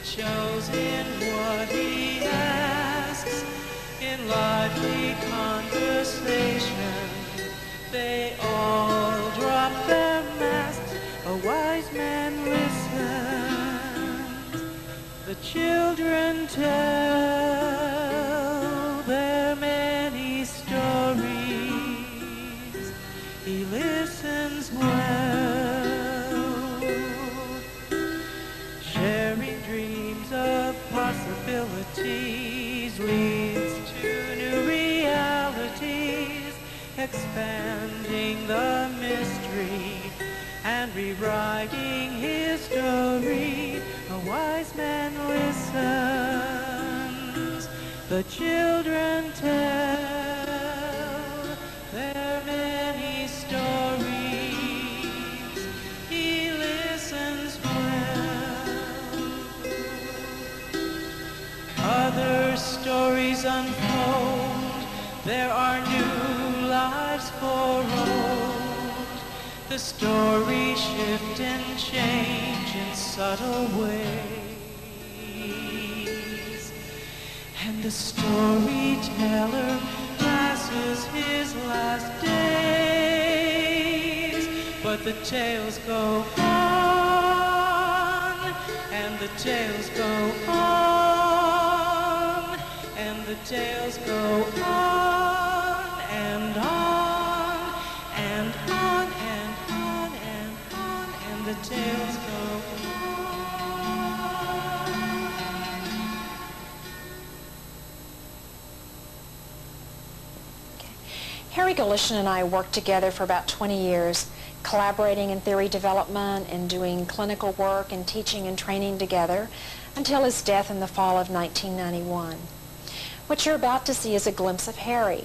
shows in what he asks. In lively conversation, they all drop their masks. A wise man listens. The children tell their many stories. He listens well, sharing dreams of possibilities leads to new realities, expanding the mystery and rewriting his story. A wise man listens. The children tell their many stories. He listens well. Other stories unfold. There are new lives foretold. The stories shift and change in subtle ways, and the storyteller passes his last days. But the tales go on, and the tales go on, and the tales go on and on and on and on and on, and the tales go on. Harry Goolishian and I worked together for about 20 years, collaborating in theory development and doing clinical work and teaching and training together until his death in the fall of 1991. What you're about to see is a glimpse of Harry.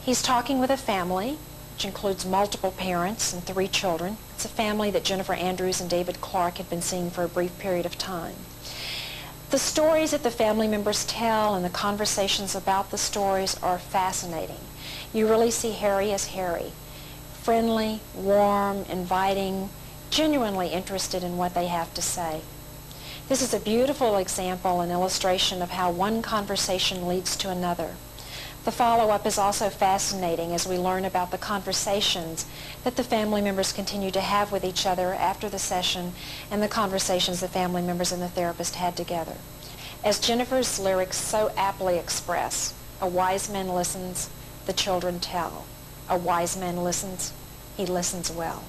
He's talking with a family, which includes multiple parents and 3 children. It's a family that Jennifer Andrews and David Clark had been seeing for a brief period of time. The stories that the family members tell and the conversations about the stories are fascinating. You really see Harry as Harry, friendly, warm, inviting, genuinely interested in what they have to say. This is a beautiful example and illustration of how one conversation leads to another. The follow-up is also fascinating as we learn about the conversations that the family members continue to have with each other after the session and the conversations the family members and the therapist had together. As Jennifer's lyrics so aptly express, a wise man listens, the children tell. A wise man listens, he listens well.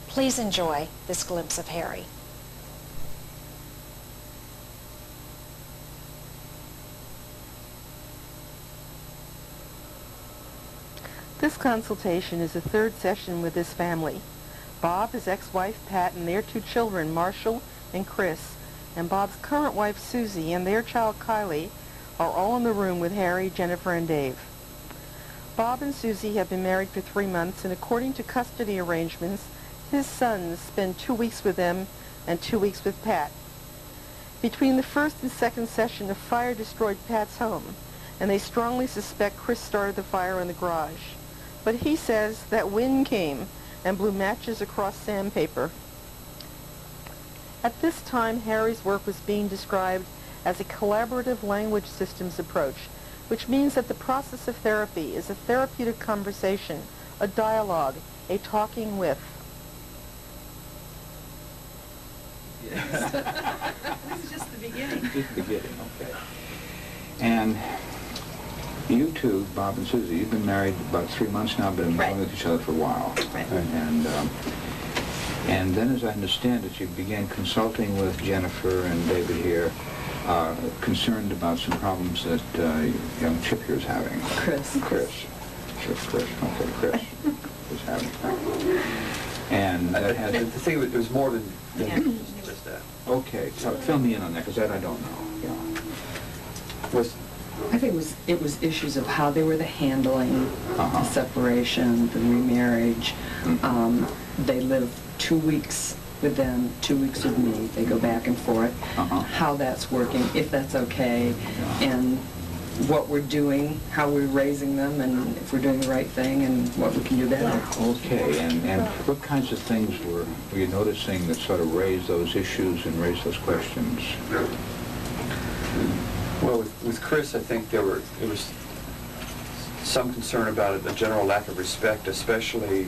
Please enjoy this glimpse of Harry. This consultation is the 3rd session with this family. Bob, his ex-wife Pat, and their 2 children, Marshall and Chris, and Bob's current wife Susie and their child Kylie are all in the room with Harry, Jennifer, and Dave. Bob and Susie have been married for 3 months, and according to custody arrangements, his sons spend 2 weeks with them and 2 weeks with Pat. Between the 1st and 2nd session, a fire destroyed Pat's home, and they strongly suspect Chris started the fire in the garage. But he says that wind came and blew matches across sandpaper. At this time, Harry's work was being described as a collaborative language systems approach, which means that the process of therapy is a therapeutic conversation, a dialogue, a talking with. Yes. This is just the beginning. Just the beginning, okay. And you two, Bob and Susie, you've been married about 3 months now, been Right. living with each other for a while. Right. And then, as I understand it, you began consulting with Jennifer and David here, concerned about some problems that young Chip here is having. Chris. Chris. Sure, Chris. Okay, Chris is having. And that I has... think it was more than Yeah. just that. Okay, so fill me in on that, because that I don't know. Yeah. Was I think it was issues of how they were handling Uh-huh. the separation, the remarriage. They live 2 weeks with them, 2 weeks with me. They go back and forth. Uh-huh. How that's working, if that's okay, and what we're doing, how we're raising them, and if we're doing the right thing, and what we can do better. Okay, and what kinds of things were you noticing that sort of raised those issues and raised those questions? Well, with Chris, I think there was some concern about a general lack of respect, especially,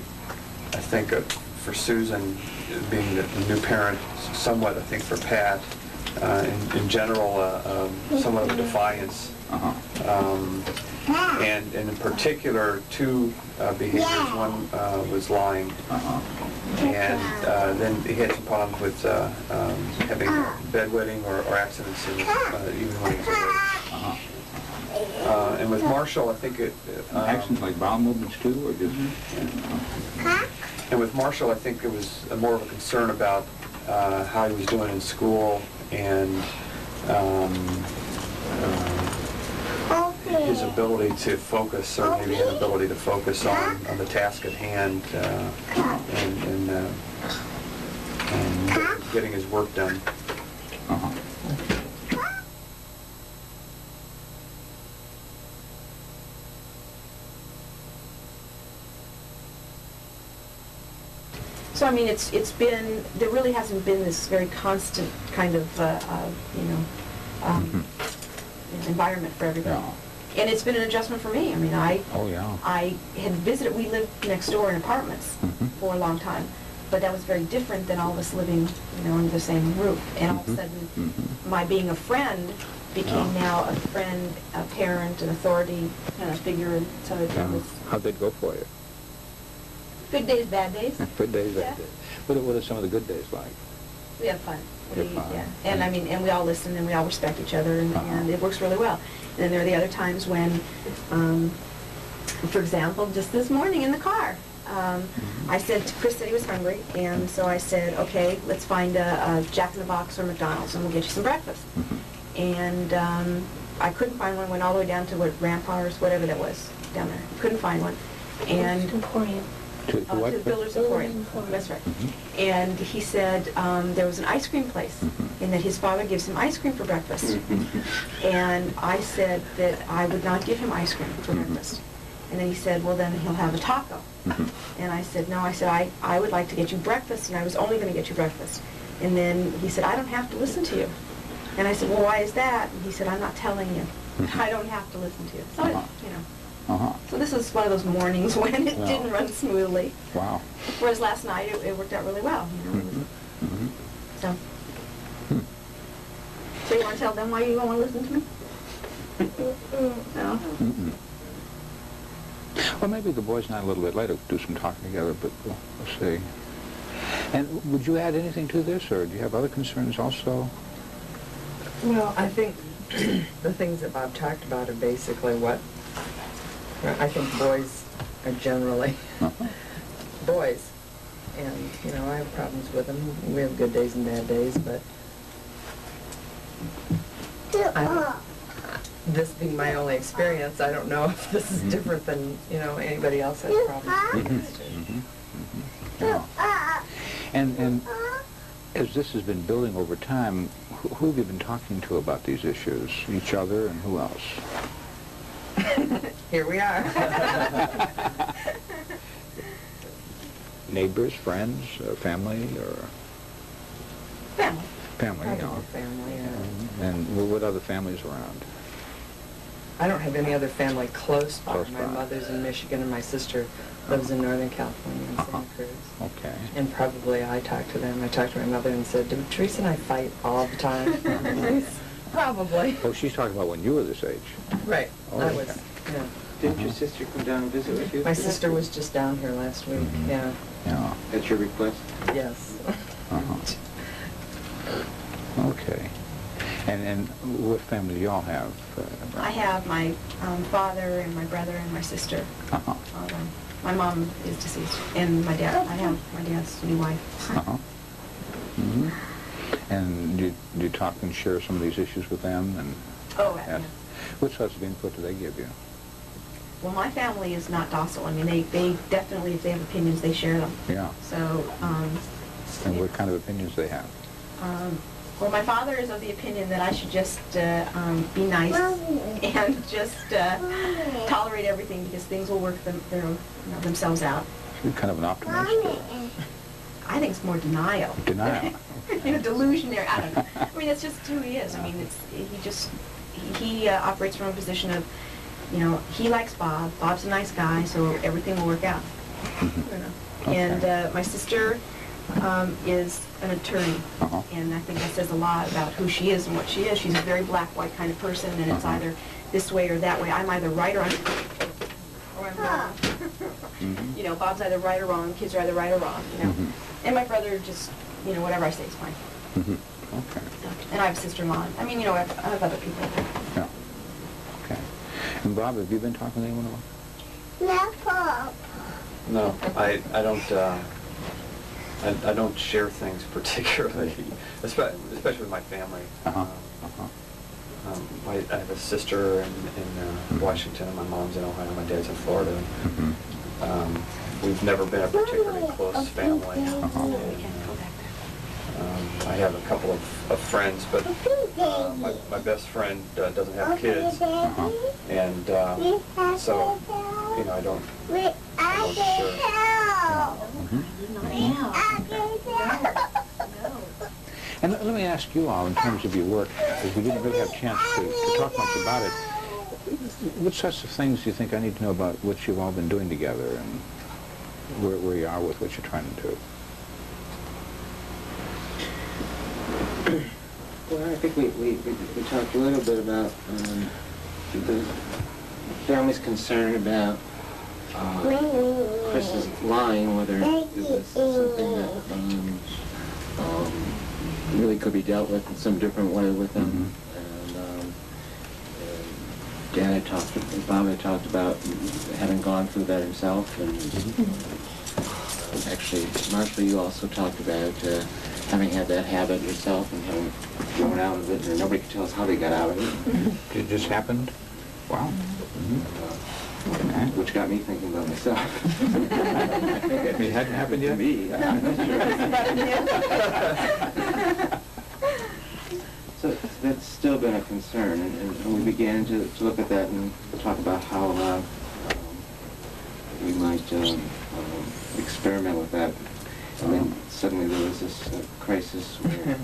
I think, for Susan being the new parent, somewhat, I think, for Pat, in general, somewhat of a defiance. And in particular, two behaviors. One was lying, and then he had some problems with having bedwetting or accidents, even when he was awake. And with Marshall, I think it... Accidents like bowel movements too, or just... And with Marshall, I think it was more of a concern about how he was doing in school and his ability to focus, or maybe inability to focus on the task at hand and getting his work done. So I mean, it's been, there really hasn't been this very constant kind of environment for everybody. Yeah. And it's been an adjustment for me. I mean, Oh, yeah. I had visited, we lived next door in apartments for a long time, but that was very different than all of us living, under the same roof. And all of a sudden, my being a friend became now a friend, a parent, an authority kind of figure, and so it was How'd that go for you? good days, bad days. Good days, Yeah. bad days. What are some of the good days like? We have fun. You have fun. Yeah. And I mean, and we all listen and we all respect each other, and it works really well. And then there are the other times when, for example, just this morning in the car, I said, Chris said he was hungry, and so I said, okay, let's find a Jack in the Box or McDonald's, and we'll get you some breakfast. And I couldn't find one. Went all the way down to Rampar's, whatever that was down there. Couldn't find one. And To to what? the Builder's Emporium. That's right. And he said there was an ice cream place, and that his father gives him ice cream for breakfast. And I said that I would not give him ice cream for breakfast. And then he said, well, then he'll have a taco. And I said, no, I would like to get you breakfast, and I was only going to get you breakfast. And then he said, I don't have to listen to you. And I said, well, why is that? And he said, I'm not telling you. I don't have to listen to you. So, So this is one of those mornings when it didn't run smoothly. Wow. Whereas last night it worked out really well. So. So you want to tell them why you don't want to listen to me? No. Well, maybe the boys and I a little bit later do some talking together, but we'll see. And would you add anything to this, or do you have other concerns also? Well, I think the things that Bob talked about are basically what I think boys are generally boys. And, I have problems with them. We have good days and bad days, but this being my only experience, I don't know if this is different than, anybody else has problems with. Yeah. And as this has been building over time, who have you been talking to about these issues? Each other, and who else? Here we are. Neighbors, friends, family, or... Family. Family, Probably family, yeah. And what other families around? I don't have any other family close by. Close My by. mother's in Michigan and my sister lives in Northern California in Santa Cruz. Okay. And probably I talked to them. I talked to my mother and said, do Teresa and I fight all the time? Probably. Oh, she's talking about when you were this age. Right. Oh, I was, okay. yeah. Didn't your sister come down and visit with you? My sister was just down here last week, yeah. Yeah. At your request? Yes. Okay. And what family do y'all have? I have my father and my brother and my sister. My mom is deceased, and my dad. I have my dad's new wife. And do you talk and share some of these issues with them? And Oh, ask- yeah. What sorts of input do they give you? Well, my family is not docile. I mean, they definitely, if they have opinions, they share them. Yeah. So, And what kind of opinions they have? Well, my father is of the opinion that I should just be nice and just tolerate everything because things will work themselves out. You're kind of an optimist. I think it's more denial. Denial. Delusionary. I don't know. I mean, that's just who he is. I mean, he operates from a position of, he likes Bob. Bob's a nice guy, so everything will work out. Okay. And my sister is an attorney, Uh-huh. and I think that says a lot about who she is and what she is. She's a very black-white kind of person, and it's either this way or that way. I'm either right or I'm wrong. Bob's either right or wrong. Kids are either right or wrong. And my brother just, whatever I say is fine. Okay. And I have a sister-in-law. I mean, I have other people. Yeah. Okay. And Bob, have you been talking to anyone about No, I don't. I don't share things particularly, especially with my family. I have a sister in Washington, and my mom's in Ohio, my dad's in Florida. We've never been a particularly close family. I have a couple of friends, but my best friend doesn't have kids, and so I don't share. And let me ask you all, in terms of your work, because we didn't really have a chance to talk much about it, what sorts of things do you think I need to know about what you've all been doing together and where you are with what you're trying to do? Well, I think we talked a little bit about the family's concern about Chris's lying, whether it was something that really could be dealt with in some different way with him. And Bob had talked about having gone through that himself, and actually, Marshall, you also talked about having had that habit yourself and having grown out of it, and nobody could tell us how they got out of it. It just happened? Wow. Which got me thinking about myself. It hadn't happened yet? To me, I'm not sure. So that's still been a concern, and we began to look at that and talk about how we might experiment with that. And then suddenly there was this crisis where...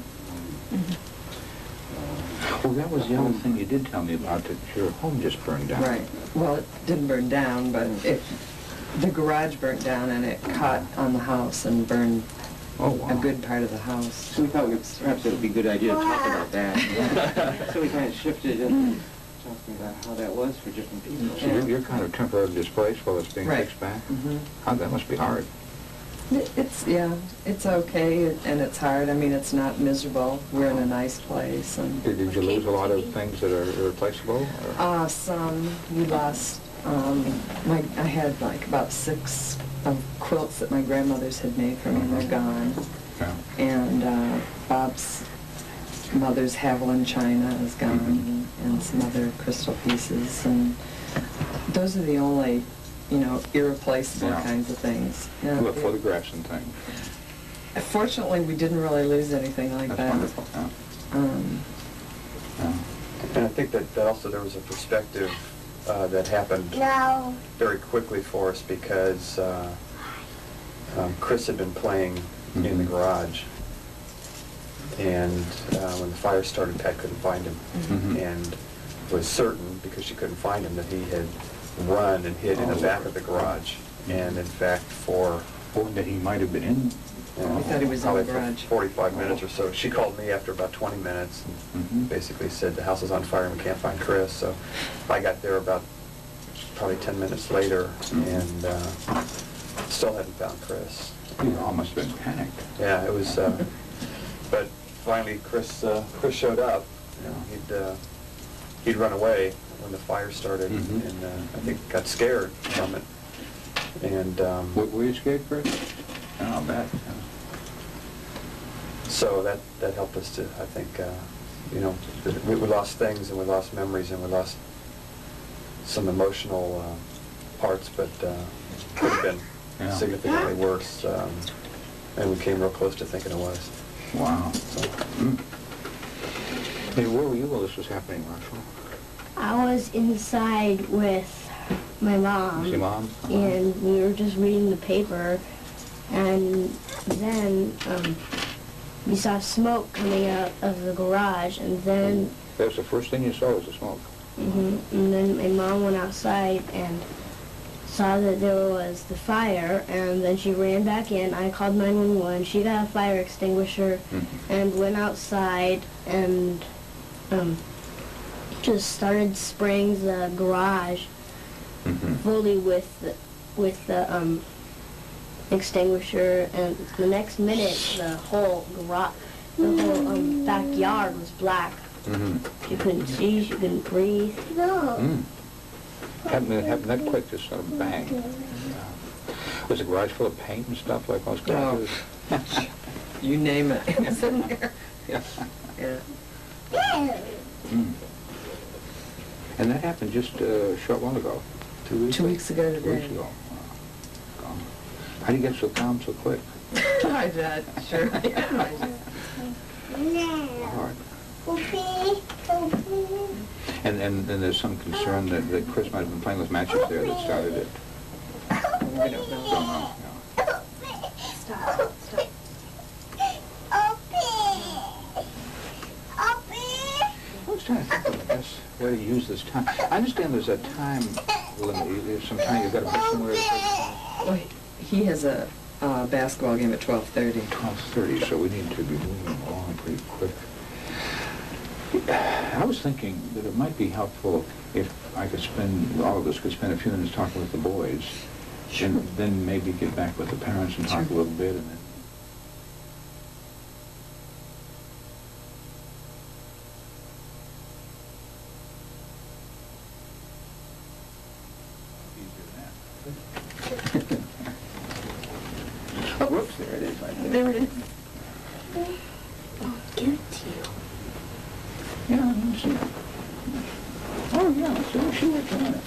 Well, that was the other thing you did tell me about, that your home just burned down. Right. Well, it didn't burn down, but the garage burnt down and it caught on the house and burned a good part of the house. So we thought perhaps it would be a good idea to talk about that. So we kind of shifted into talking about how that was for different people. So you're kind of temporarily displaced while it's being fixed back? That must be hard. It's okay, and it's hard. I mean, it's not miserable. We're in a nice place. And Did you lose a lot of things that are irreplaceable? some we lost. I had like about 6 quilts that my grandmothers had made for me, and they're gone. Yeah. And Bob's mother's Haviland china is gone, and some other crystal pieces, and those are the only irreplaceable kinds of things. Yeah, Well, photographs and things. Fortunately, we didn't really lose anything like That's that. wonderful. Yeah. And I think that also there was a perspective that happened very quickly for us because Chris had been playing in the garage, and when the fire started, Pat couldn't find him, and was certain, because she couldn't find him, that he had run and hid in the back of the garage, and in fact That he might have been in? We thought he was in the probably garage. for 45 minutes or so. She called me after about 20 minutes and basically said the house is on fire and we can't find Chris. So I got there about probably 10 minutes later and still hadn't found Chris. You all must have been panicked. Yeah, it was, but finally Chris showed up. He'd run away when the fire started, and I think got scared from it. And Were you scared, Chris? I'll bet. so that helped us to, I think, we lost things and we lost memories and we lost some emotional parts, but could have been significantly worse. And we came real close to thinking it was. Wow. So. Hey, where were you while this was happening, Marshall? I was inside with my mom. Was your mom? And we were just reading the paper, and then we saw smoke coming out of the garage, and then That was the first thing you saw was the smoke. and then my mom went outside and saw that there was the fire, and then she ran back in. I called 911. She got a fire extinguisher and went outside and just started spraying the garage fully with the extinguisher, and the next minute the whole backyard was black. She couldn't see, she couldn't breathe. Happened that quick, just sort of bang. Was the garage full of paint and stuff like most garages? You name it. It was in there. Yeah. Yeah. And that happened just a short while ago. 2 weeks? 2 weeks ago 2 today. weeks ago. Wow. How do you get so calm so quick? My dad, sure. Hard. And there's some concern that Chris might have been playing with matches there that started it. We don't know. Don't know. No. Stop. I was trying to think of the best way to use this time. I understand there's a time limit. There's some time you've got to be somewhere at Well, he has a basketball game at 12:30. 12:30, so we need to be moving along pretty quick. I was thinking that it might be helpful if all of us could spend a few minutes talking with the boys, and then maybe get back with the parents and talk a little bit, and then... Oh, whoops, there it is right there. There it is. I'll give it to you. Yeah, let me see. Oh, yeah, see what's on it.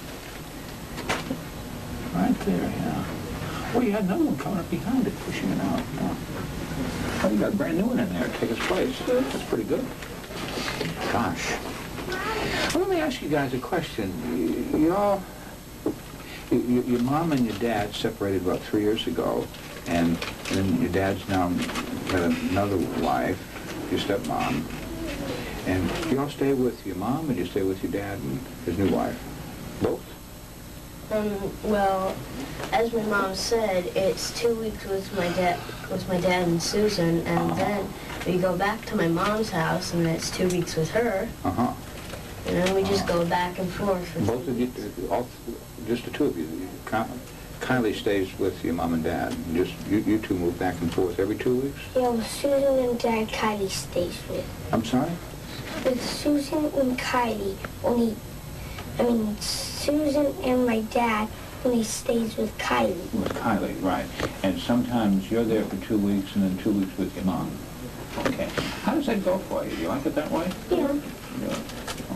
Right there, yeah. Well, you had another one coming up behind it, pushing it out. Yeah. Oh, you got a brand new one in there to take its place. That's pretty good. Gosh. Well, let me ask you guys a question. Your mom and your dad separated about 3 years ago, and then your dad's now got another wife, your stepmom. And do you all stay with your mom, or do you stay with your dad and his new wife? Both? Well, as my mom said, it's 2 weeks with my dad and Susan, and then we go back to my mom's house, and it's 2 weeks with her. Uh-huh. And then we just go back and forth for Both 2 of you, weeks. just the two of you. Kylie stays with your mom and dad. Just you two move back and forth every 2 weeks? Yeah, well, Susan and Dad Kylie stays with. I'm sorry? With Susan and Kylie, Susan and my dad only stays with Kylie. With Kylie, right. And sometimes you're there for 2 weeks and then 2 weeks with your mom. Okay. How does that go for you? Do you like it that way? Yeah. Yeah.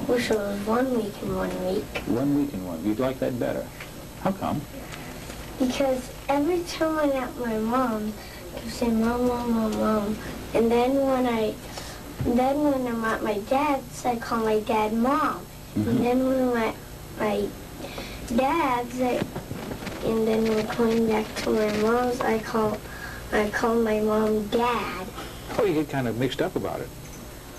Wish it was 1 week and 1 week. 1 week and one. You'd like that better. How come? Because every time I'm at my mom's, I keep saying mom, mom, mom, mom. And then when I'm at my dad's, I call my dad mom. And then when I'm at my dad's, and then we're going back to my mom's, I call my mom dad. Oh, you get kind of mixed up about it.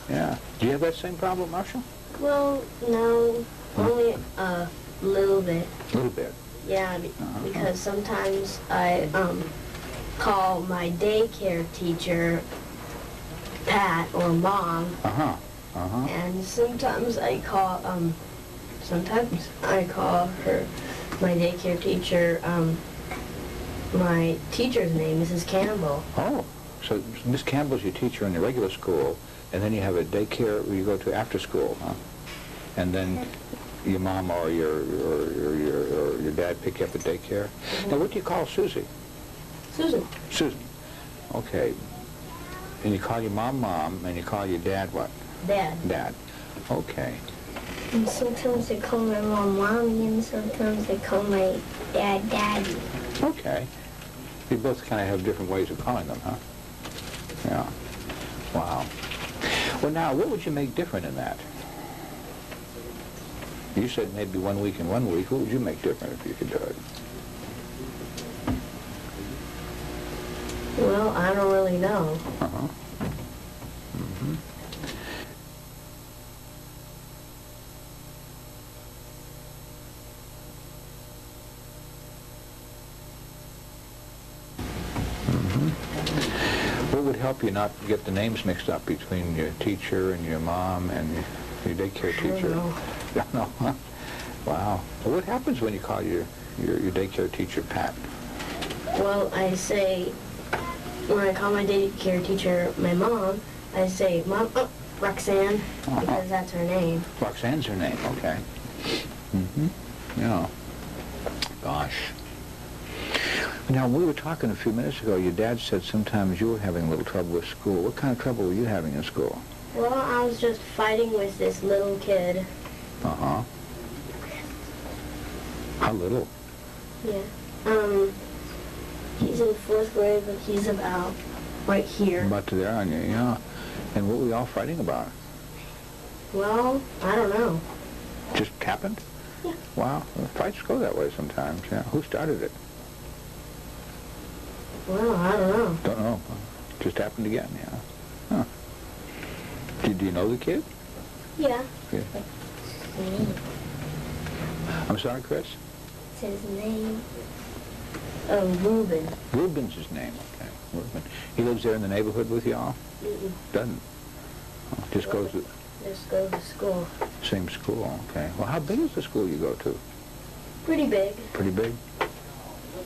Yeah. Do you have that same problem, Marshall? Well, no, only a little bit. A little bit. Yeah, because sometimes I call my daycare teacher Pat or Mom, Uh-huh. Uh-huh. and sometimes I call her, my daycare teacher, my teacher's name, Mrs. Campbell. Oh, so Miss Campbell's your teacher in the regular school, and then you have a daycare where you go to after school, huh? And then your mom or your dad pick you up at daycare. Now, what do you call Susie? Susan. Susan. Okay. And you call your mom, Mom, and you call your dad what? Dad. Dad. Okay. And sometimes I call my mom Mommy, and sometimes I call my dad Daddy. Okay. You both kind of have different ways of calling them, huh? Yeah. Wow. Well, now, what would you make different in that? You said maybe 1 week and 1 week. What would you make different if you could do it? Well, I don't really know. Uh-huh. Mm-hmm. What would help you not get the names mixed up between your teacher and your mom and your daycare teacher? I don't know. No. Wow. Well, what happens when you call your daycare teacher Pat? Well, I say, when I call my daycare teacher my mom, I say, Mom, Roxanne, because that's her name. Roxanne's her name, okay. Mm-hmm. Yeah. Gosh. Now, we were talking a few minutes ago. Your dad said sometimes you were having a little trouble with school. What kind of trouble were you having in school? Well, I was just fighting with this little kid. Uh-huh. How little? Yeah. He's in 4th grade, but he's about right here. About to there on you, yeah. And what were you all fighting about? Well, I don't know. Just happened? Yeah. Wow. Well, fights go that way sometimes, yeah. Who started it? Well, I don't know. Don't know. Just happened again, yeah. Huh. Do you know the kid? Yeah. Yeah. I'm sorry, Chris? It's his name. Reuben. Reuben's his name, okay. Reuben. He lives there in the neighborhood with y'all? Mm-mm. Doesn't? Oh, just goes to Just goes to school. same school, okay. Well, how big is the school you go to? Pretty big. Pretty big?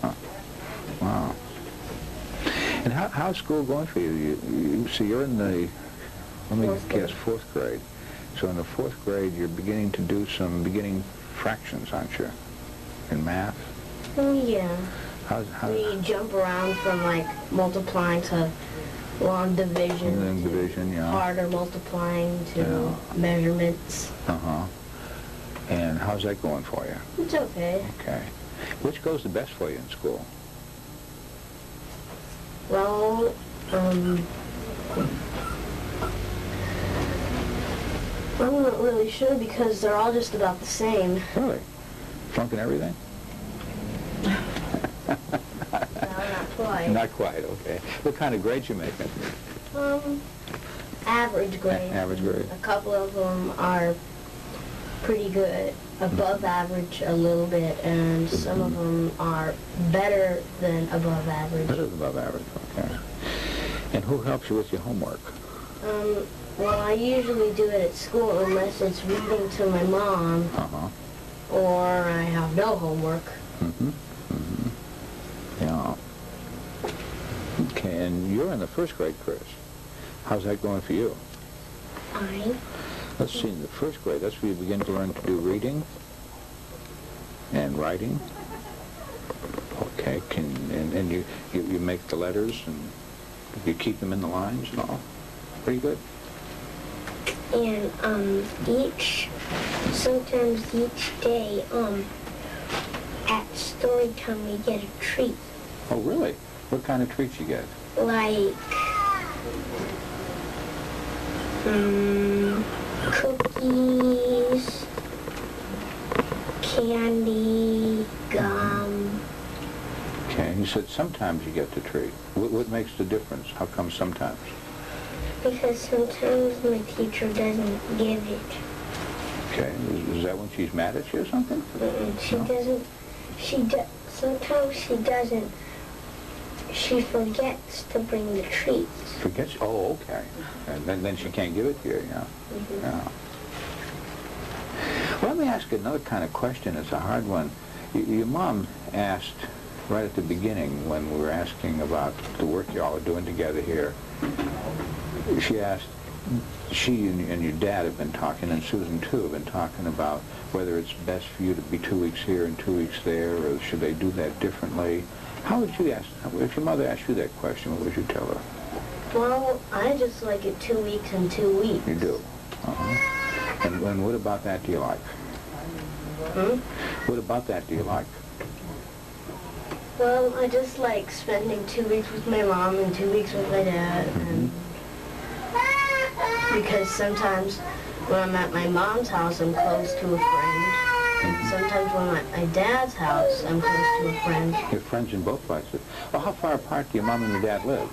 Huh. Wow. And how's school going for you? So you're in the, let me guess, 4th grade. So in the 4th grade, you're beginning to do some beginning fractions, aren't you? In math? Oh, yeah. How, We jump around from, like, multiplying to long division, Long to division, yeah. harder multiplying to Yeah. measurements. Uh-huh. And how's that going for you? It's okay. Okay. Which goes the best for you in school? Well, I'm not really sure because they're all just about the same. Really? Flunking everything? No, not quite. Not quite, okay. What kind of grades you making? Average grade. Average grade. A couple of them are pretty good, above average a little bit, and some of them are better than above average. Better than above average, okay. And who helps you with your homework? Well, I usually do it at school unless it's reading to my mom Uh-huh. or I have no homework. Mm-hmm. Mm-hmm. Yeah. Okay, and you're in the 1st grade, Chris. How's that going for you? Fine. Let's see, in the 1st grade, that's where you begin to learn to do reading and writing. Okay, and you make the letters and you keep them in the lines and all? Pretty good? And sometimes each day, at story time we get a treat. Oh, really? What kind of treats you get? Like, cookies, candy, gum. Okay, you said sometimes you get the treat. What makes the difference? How come sometimes? Because sometimes my teacher doesn't give it. Okay, is that when she's mad at you or something? She No? doesn't. Sometimes she doesn't. She forgets to bring the treats. Forgets? Oh, okay. And then she can't give it to you, yeah. Mhm. Yeah. Well, let me ask you another kind of question. It's a hard one. Your mom asked right at the beginning when we were asking about the work you all are doing together here. She asked, she and your dad have been talking, and Susan too, have been talking about whether it's best for you to be 2 weeks here and 2 weeks there, or should they do that differently? How would you ask, if your mother asked you that question, what would you tell her? Well, I just like it 2 weeks and 2 weeks. You do? Uh-huh. And what about that do you like? What about that do you like? Well, I just like spending 2 weeks with my mom and 2 weeks with my dad. And because sometimes when I'm at my mom's house, I'm close to a friend. And sometimes when I'm at my dad's house, I'm close to a friend. You're friends in both places. Well, how far apart do your mom and your dad live?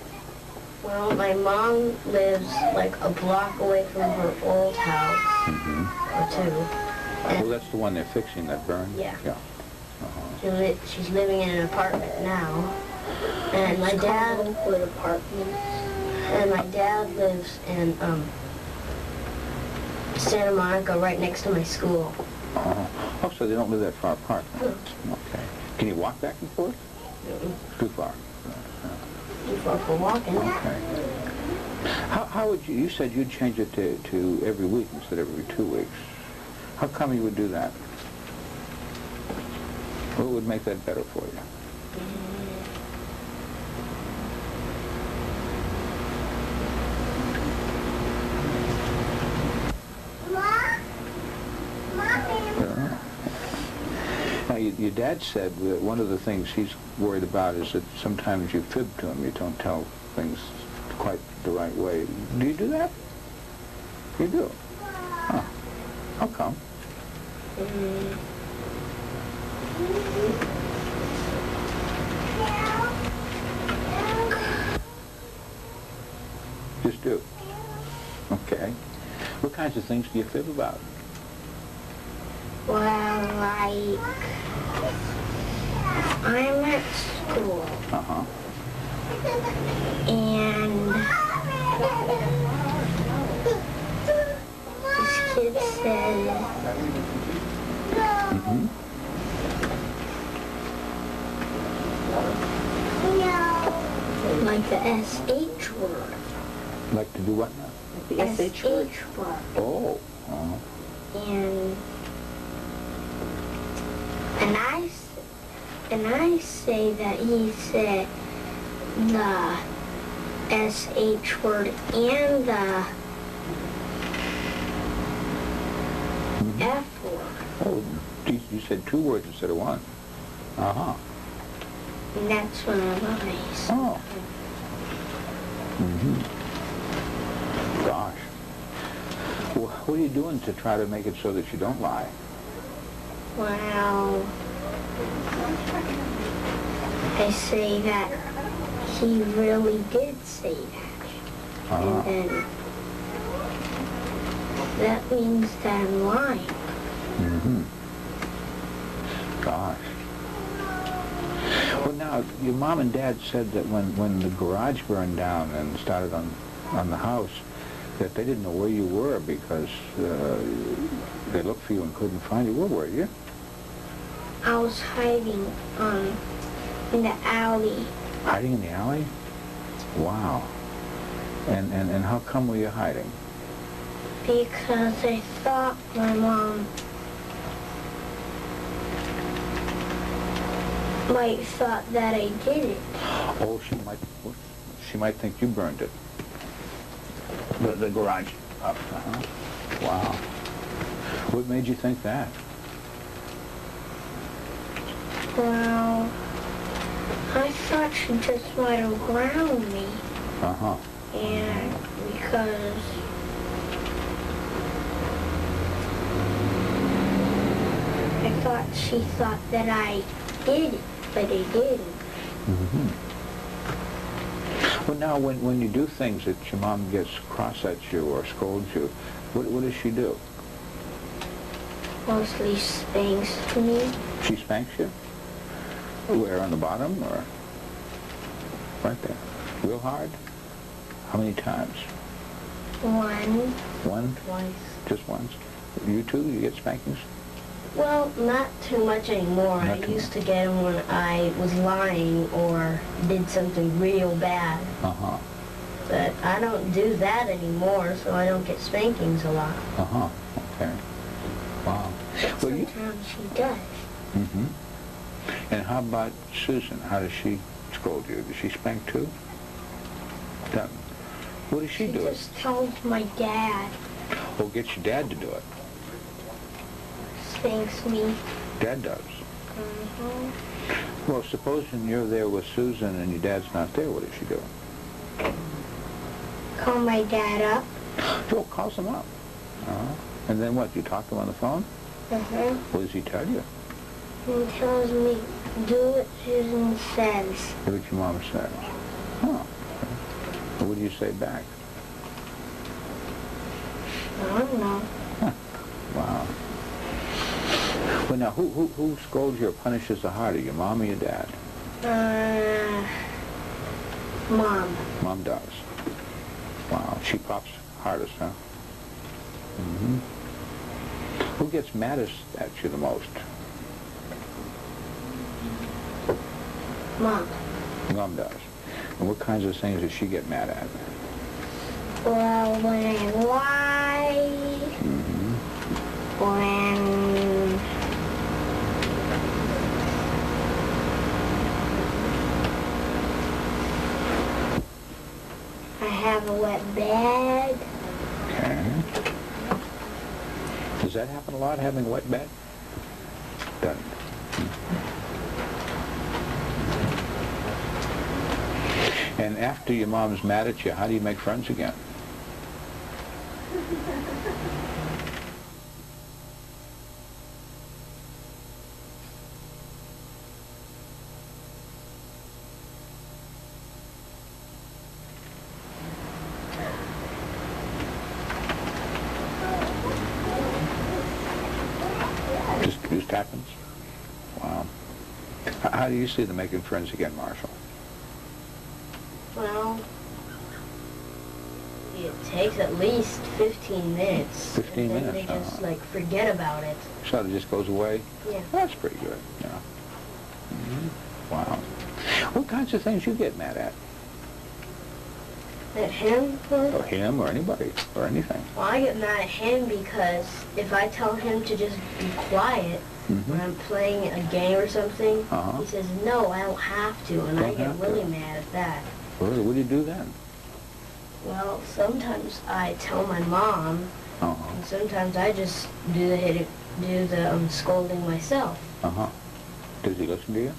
Well, my mom lives like a block away from her old house, or two. Well, that's the one they're fixing that burned? Yeah. Yeah. She's living in an apartment now. And my dad lives in Santa Monica, right next to my school. Oh, so they don't live that far apart. Okay. Can you walk back and forth? Too far. Too far for walking. Okay. How would you said you'd change it to every week instead of every 2 weeks. How come you would do that? What would make that better for you? Now, your dad said that one of the things he's worried about is that sometimes you fib to him. You don't tell things quite the right way. Do you do that? You do? Huh. How come? Just do. Okay. What kinds of things do you fib about? Well, like, I'm at school, Uh-huh. and this kid said, like the SH word. Like to do what now? The SH word. word. Oh. Uh-huh. And I say that he said the SH word and the F word. Oh, you said 2 words instead of 1. Uh-huh. And that's when I lies. Oh. Gosh. Well, what are you doing to try to make it so that you don't lie? Well, I say that he really did say that. Uh-huh. And then that means that I'm lying. Gosh. Well, now, your mom and dad said that when the garage burned down and started on the house, that they didn't know where you were because they looked for you and couldn't find you. Where were you? I was hiding in the alley. Hiding in the alley? Wow. And how come were you hiding? Because I thought my mom might thought that I did it. Oh, she might think you burned it. The garage up. Uh-huh. Wow. What made you think that? Well, I thought she just might have ground me. Uh-huh. And because I thought she thought that I did it, but I didn't. Well, now, when you do things that your mom gets cross at you or scolds you, what does she do? Mostly spanks me. She spanks you? Where, on the bottom, or? Right there. Real hard? How many times? One. One? Twice. Just once? You too? You get spankings? Well, not too much anymore. Not I too used to get them when I was lying or did something real bad. Uh-huh. But I don't do that anymore, so I don't get spankings a lot. Uh-huh. Okay. Wow. Well, you... Sometimes she does. Mm-hmm. And how about Susan? How does she scold you? Does she spank too? Doesn't. What does she do? She just tells my dad. Or gets your dad to do it? Spanks me. Dad does. Mm-hmm. Well, supposing you're there with Susan and your dad's not there, what does she do? Call my dad up Joel calls him up. And then what? You talk to him on the phone? What does he tell you? He tells me, do what Susan says. Do what your mom says. Huh. Okay. Well, what do you say back? I don't know. Huh. Wow. Well, now, who scolds you or punishes the harder, your mom or your dad? Mom. Mom does. Wow. She pops hardest, huh? Mm-hmm. Who gets maddest at you the most? Mom. Mom does. And what kinds of things does she get mad at? Well, when I lie, when I have a wet bed. Okay. Does that happen a lot, having a wet bed? Doesn't. And after your mom's mad at you, how do you make friends again? Just happens? Wow. How do you see them making friends again, Marshall? Well, it takes at least 15 minutes. 15 and then minutes, they just, like, forget about it. So it just goes away? Yeah. That's pretty good, yeah. Wow. What kinds of things you get mad at? At him? Or him, or anybody, or anything? Well, I get mad at him because if I tell him to just be quiet when I'm playing a game or something, he says, no, I don't have to, and I get really mad at that. Really? What do you do then? Well, sometimes I tell my mom, and sometimes I just do the scolding myself. Does he listen to you?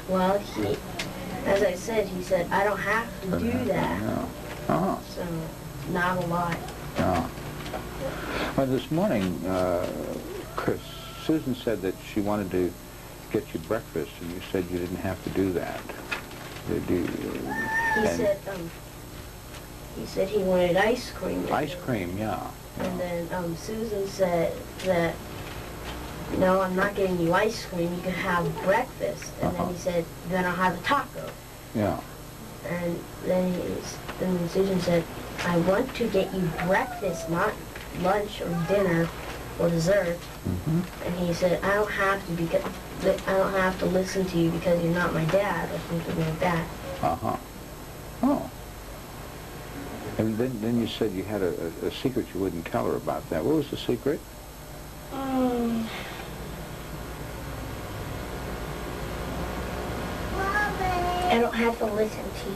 Well, as I said, he said, I don't have to do that. No. So, not a lot. No. Well, this morning, Susan said that she wanted to get you breakfast, and you said you didn't have to do that. He said he wanted ice cream. Ice cream, yeah. And then Susan said that, no, I'm not getting you ice cream, you can have breakfast. And then he said, then I'll have a taco. Yeah. And then Susan said, I want to get you breakfast, not lunch or dinner or dessert. And he said, I don't have to listen to you because you're not my dad, or something like that. Oh. And then you said you had a secret you wouldn't tell her about that. What was the secret? I don't have to listen to you.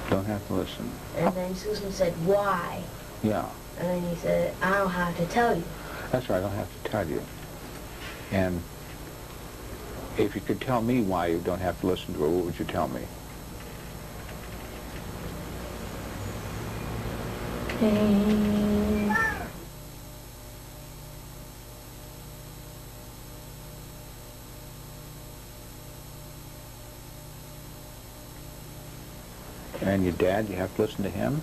Don't have to listen. And then Susan said, why? Yeah. And then he said, I don't have to tell you. That's right, I don't have to tell you. And if you could tell me why you don't have to listen to her, what would you tell me? And your dad, you have to listen to him?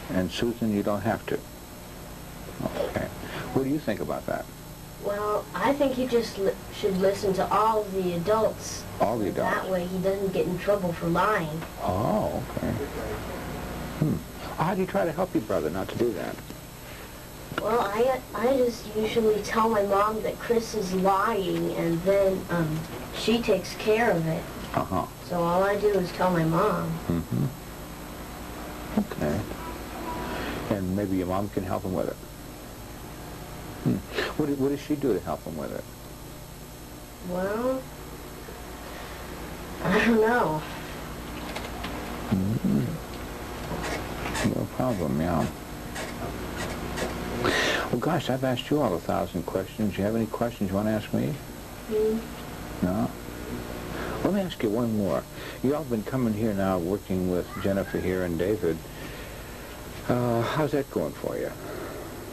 And Susan, you don't have to? Okay. What do you think about that? Well, I think he just should listen to all the adults. All the adults? That way he doesn't get in trouble for lying. Oh, okay. How do you try to help your brother not to do that? Well, I just usually tell my mom that Chris is lying, and then she takes care of it. So all I do is tell my mom. Okay. And maybe your mom can help him with it. What does she do to help him with it? Well, I don't know. No problem, yeah. Well, gosh, I've asked you all 1,000 questions. Do you have any questions you want to ask me? No? Let me ask you one more. You all have been coming here now, working with Jennifer here and David. How's that going for you?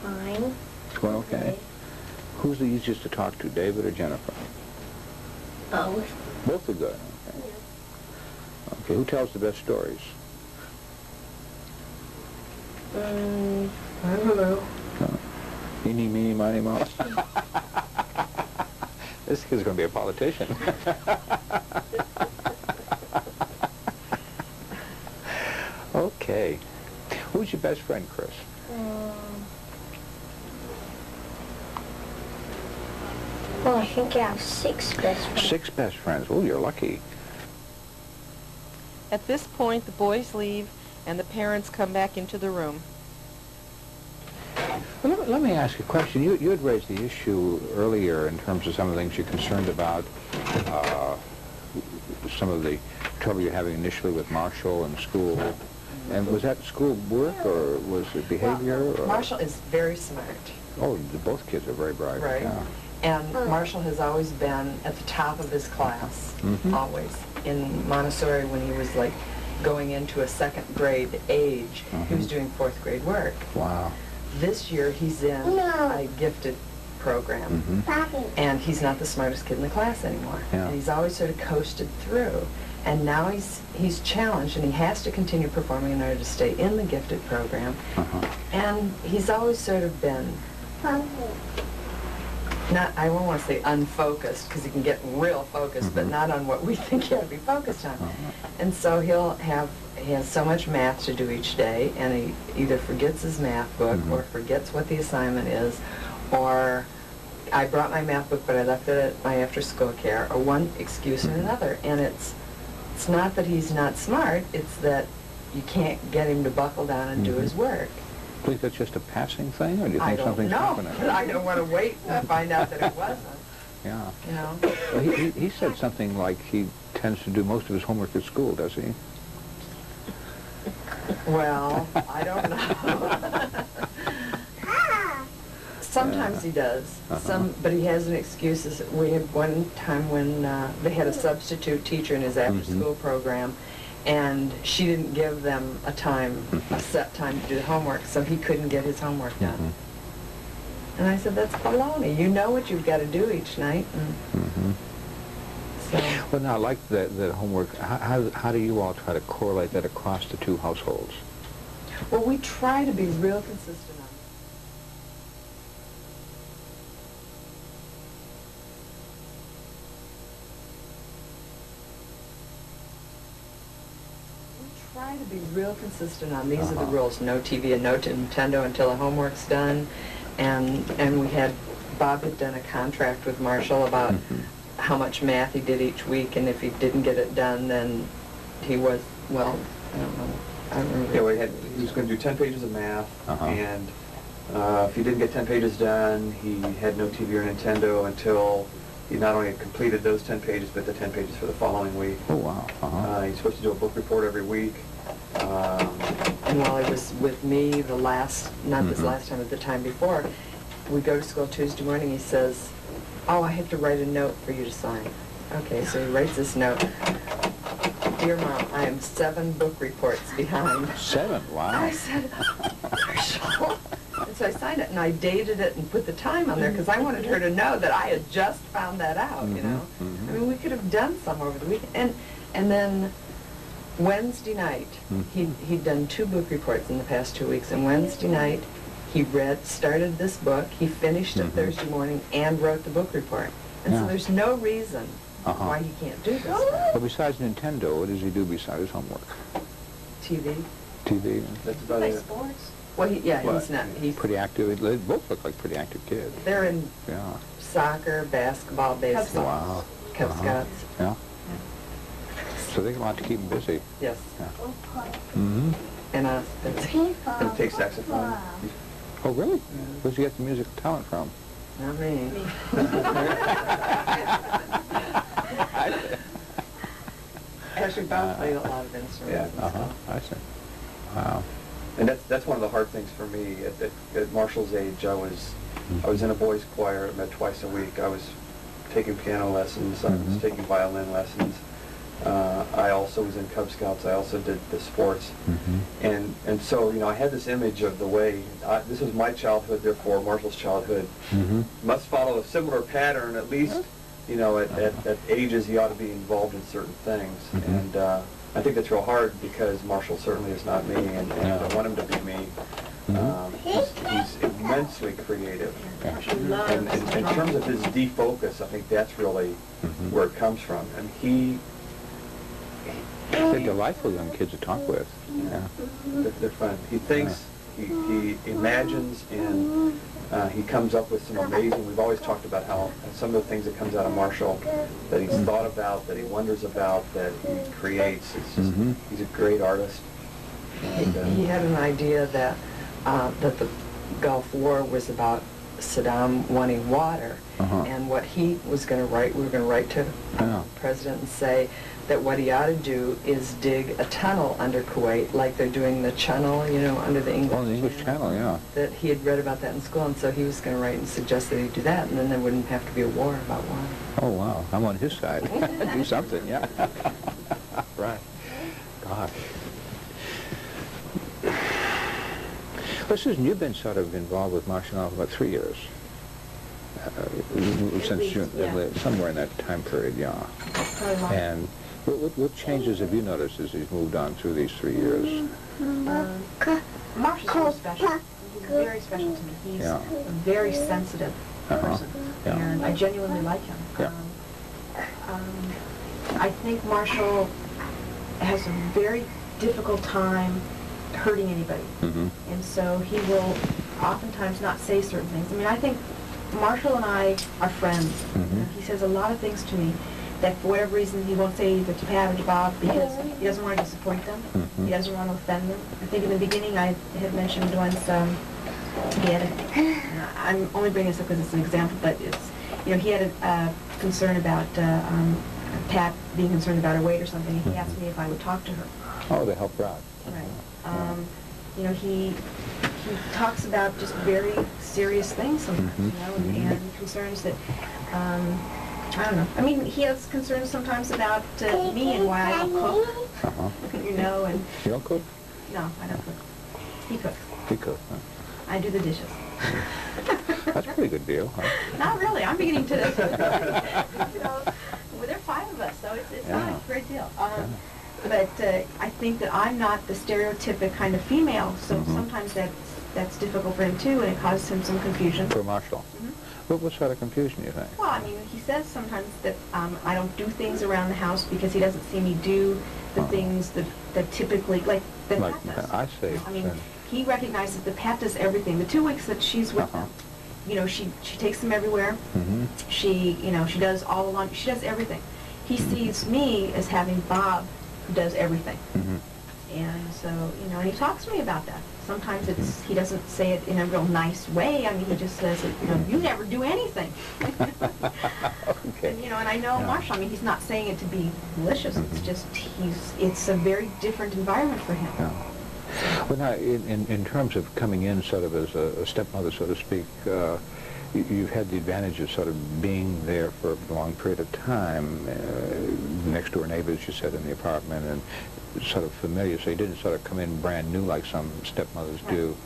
Fine. It's going okay? Who's the easiest to talk to, David or Jennifer? Both. Both are good. Okay. Okay, who tells the best stories? I don't know. Eeny, meeny, miny, moe. This kid's going to be a politician. Okay. Who's your best friend, Chris? Well, I think I have 6 best friends. 6 best friends. Oh, you're lucky. At this point, the boys leave and the parents come back into the room. Well, let me ask you a question. You had raised the issue earlier in terms of some of the things you're concerned about, some of the trouble you're having initially with Marshall and school. And was that school work or was it behavior? Well, or? Marshall is very smart. Oh, both kids are very bright. Right. Yeah. And Marshall has always been at the top of his class, always. In Montessori, when he was like going into a 2nd grade age, he was doing 4th grade work. Wow. This year he's in a gifted program, and he's not the smartest kid in the class anymore. Yeah. And he's always sort of coasted through. And now he's challenged, and he has to continue performing in order to stay in the gifted program. And he's always sort of been not, I won't want to say unfocused, because he can get real focused, but not on what we think he ought to be focused on. And so he has so much math to do each day, and he either forgets his math book or forgets what the assignment is, or I brought my math book but I left it at my after-school care, or one excuse or another. And it's not that he's not smart, it's that you can't get him to buckle down and do his work. Do you think that's just a passing thing, or do you I think don't something's know. happening? I don't want to wait and find out that it wasn't. Yeah. You know? Well, he said something like he tends to do most of his homework at school, does he? Well, I don't know. Sometimes he does. But he has an excuse. We had one time when they had a substitute teacher in his after-school program, and she didn't give them a set time to do the homework, so he couldn't get his homework done. And I said, that's baloney. You know what you've got to do each night. And so, Well, now, like that homework, how do you all try to correlate that across the 2 households? well, we try to be real consistent on it. Try to be real consistent on these are the rules. No TV and no Nintendo until the homework's done. And Bob had done a contract with Marshall about how much math he did each week, and if he didn't get it done, then he was, well, I don't know. I don't remember. Yeah, he was going to do 10 pages of math, and if he didn't get 10 pages done, he had no TV or Nintendo until he not only had completed those 10 pages, but the 10 pages for the following week. Oh, wow. He's supposed to do a book report every week. And while he was with me the last, not this last time, but the time before, we go to school Tuesday morning, he says, oh, I have to write a note for you to sign. Okay, so he writes this note. Dear Mom, I am 7 book reports behind. 7? Wow. I said, Marshall. And so I signed it, and I dated it and put the time on there, because I wanted her to know that I had just found that out, you know. I mean, we could have done some over the weekend. And then Wednesday night, he'd done 2 book reports in the past 2 weeks, and Wednesday night, he started this book, he finished it Thursday morning, and wrote the book report. And so there's no reason why he can't do this. Well, besides Nintendo, what does he do besides his homework? TV. TV? That's about Play it. sports. Well, he's not. He's Pretty active. They both look like pretty active kids. They're in Yeah. soccer, basketball, baseball, Wow. Cub Scouts. Yeah. So they got a lot to keep them busy. Yes. Mm-hmm. And And he takes saxophone. Oh, really? Where'd you get the musical talent from? not me. Actually, Bob played a lot of instruments. I see. Wow. And that's one of the hard things for me. At Marshall's age, I was in a boys' choir. I met twice a week. I was taking piano lessons. I was taking violin lessons. I also was in Cub Scouts. I also did the sports. And so, you know, I had this image of the way, this was my childhood, therefore Marshall's childhood, must follow a similar pattern, at least, you know, at ages he ought to be involved in certain things. And I think that's real hard because Marshall certainly is not me, and I want him to be me. He's immensely creative. And in terms of his defocus, I think that's really where it comes from. And They're delightful young kids to talk with. Yeah. they're fun. He thinks, he imagines, and he comes up with some amazing, we've always talked about how some of the things that comes out of Marshall that he's thought about, that he wonders about, that he creates, it's just, he's a great artist. And, He had an idea that that the Gulf War was about Saddam wanting water, and what he was going to write, we were going to write to the president and say that what he ought to do is dig a tunnel under Kuwait, like they're doing the channel, you know, under the English. Oh, the English Channel, yeah. That he had read about that in school, and so he was going to write and suggest that he do that, and then there wouldn't have to be a war about water. Oh, wow. I'm on his side. Do something, yeah. Right. God. Well, Susan, you've been sort of involved with Marshall now for about 3 years. Since least, June, somewhere in that time period, yeah. And what changes have you noticed as he's moved on through these 3 years? Marshall's very special. He's very special to me. He's a very sensitive person, and I genuinely like him. I think Marshall has a very difficult time hurting anybody, and so he will oftentimes not say certain things. I mean, I think Marshall and I are friends. You know, he says a lot of things to me that for whatever reason he won't say either to Pat or to Bob because he doesn't want to disappoint them. He doesn't want to offend them. I think in the beginning I had mentioned once he had I'm only bringing this up because it's an example, but it's, you know, he had a concern about Pat being concerned about her weight or something, and he asked me if I would talk to her. Oh, to help her out. Right. You know, he talks about just very serious things sometimes, you know, and concerns that, I don't know. I mean, he has concerns sometimes about me and why I don't cook, you know, and... You don't cook? No, I don't cook. He cooks. He cooks, huh? I do the dishes. That's a pretty good deal, huh? Not really. I'm beginning to, you know, well, there are 5 of us, so it's not a great deal. But I think that I'm not the stereotypic kind of female, so sometimes that's difficult for him too, and it causes him some confusion. For Marshall? What sort of confusion do you think? Well, I mean, he says sometimes that I don't do things around the house because he doesn't see me do the things that typically, like Pat does. I see. I mean, he recognizes that Pat does everything. The 2 weeks that she's with them, you know, she takes them everywhere. She, you know, she does all the laundry. She does everything. He sees me as having Bob, who does everything. And so, you know, and he talks to me about that. Sometimes he doesn't say it in a real nice way. I mean, he just says, you know, you never do anything. And, you know, and I know Marshall, I mean, he's not saying it to be malicious. It's just, it's a very different environment for him. Well, now, in terms of coming in sort of as a stepmother, so to speak, you've had the advantage of sort of being there for a long period of time, next door neighbors, you said, in the apartment, and sort of familiar, so you didn't sort of come in brand new like some stepmothers do.